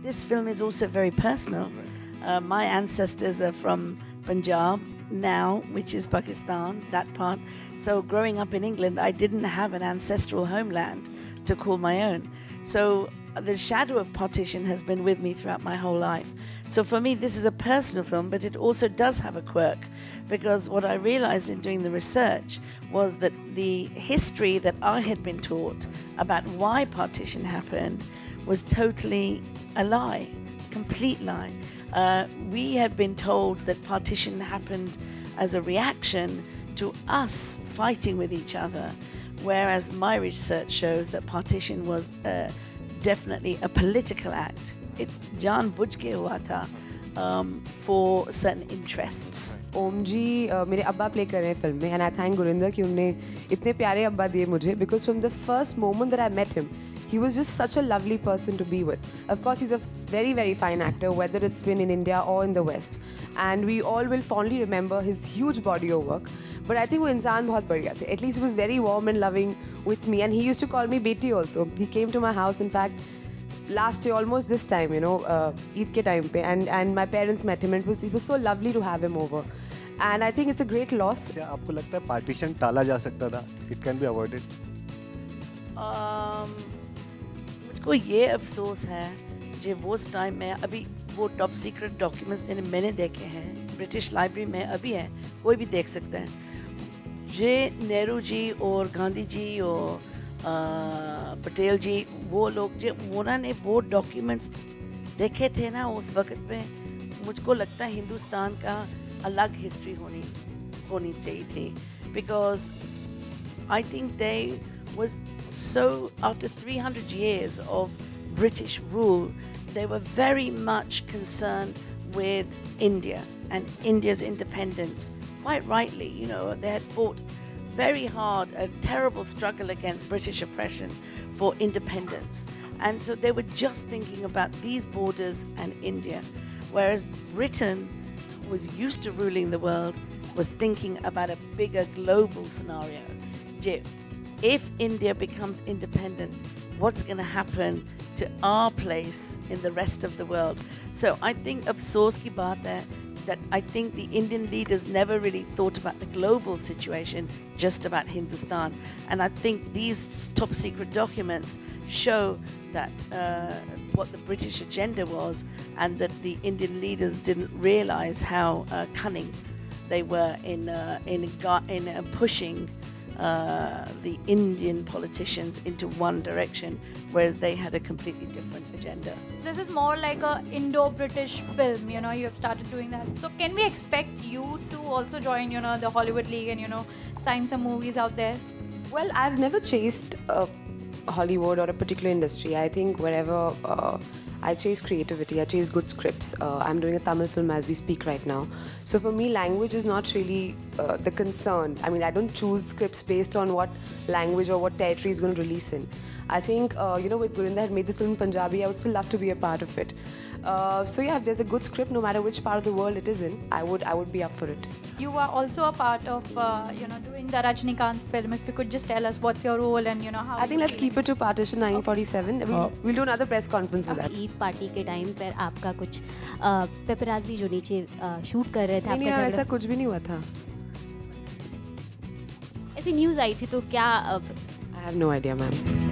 this film is also very personal. My ancestors are from Punjab now, which is Pakistan, that part. So growing up in England, I didn't have an ancestral homeland to call my own. So the shadow of partition has been with me throughout my whole life. So for me, this is a personal film, but it also does have a quirk, because what I realized in doing the research was that the history that I had been taught about why partition happened was totally a lie, complete lie. We had been told that partition happened as a reaction to us fighting with each other, whereas my research shows that partition was definitely a political act. It जानबूझ के हुआ था for certain interests. ओम जी मेरे अब्बा play कर रहे हैं film में, and I thank Gurinder कि उन्होंने इतने प्यारे अब्बा दिए मुझे, because from the first moment that I met him, he was just such a lovely person to be with. Of course, he's a very, very fine actor, whether it's been in India or in the West. And we all will fondly remember his huge body of work. But I think वो इंसान बहुत बढ़िया थे. At least he was very warm and loving with me. And he used to call me Beti also. He came to my house, in fact, last year, almost this time, you know, Eid ke time pe. And my parents met him, and it was so lovely to have him over. And I think it's a great loss. क्या आपको लगता है partition टाला जा सकता था? It can be avoided. मुझको ये अफसोस है कि वो टाइम में अभी वो टॉप सीक्रेट डॉक्यूमेंट्स जिन्हें मैंने देखे हैं ब्रिटिश लाइब्रेरी में अभी हैं, कोई भी देख सकता है. ये नेहरू जी और गांधी जी और पटेल जी, वो लोग जो उन्होंने वो डॉक्यूमेंट्स देखे थे ना उस वक्त में, मुझको लगता है हिंदुस्तान का अलग हिस्ट्री होनी चाहिए थी. Because I think they was so after 300 years of British rule, they were very much concerned with India and India's independence. Quite rightly, you know, they had fought very hard, a terrible struggle against British oppression for independence. And so they were just thinking about these borders and India. Whereas Britain, who was used to ruling the world, was thinking about a bigger global scenario. If India becomes independent, what's going to happen to our place in the rest of the world? So I think afsoos ki baat hai that I think the Indian leaders never really thought about the global situation, just about Hindustan. And I think these top secret documents show that what the British agenda was, and that the Indian leaders didn't realize how cunning they were in pushing the Indian politicians into one direction, whereas they had a completely different agenda. This is more like a Indo-British film, you know, you have started doing that. So can we expect you to also join, you know, the Hollywood League and, you know, sign some movies out there? Well, I've never chased Hollywood or a particular industry. I think wherever I chase creativity, I chase good scripts. I'm doing a Tamil film as we speak right now. So for me, language is not really the concern. I mean, I don't choose scripts based on what language or what territory is going to release in. I think, you know, with Gurinder had made this film in Punjabi, I would still love to be a part of it. So yeah, if there's a good script, no matter which part of the world it is in, I would be up for it. You are also a part of, you know, doing the Rajnikant film. If you could just tell us what's your role and, you know, how... I think let's keep it to Partition 947. We'll do another press conference for that. Eid party के time पर आपका कुछ paparazzi जो नीचे shoot कर रहे थे, नहीं, ऐसा कुछ भी नहीं हुआ था. ऐसी न्यूज़ आई थी तो क्या? I have no idea, ma'am.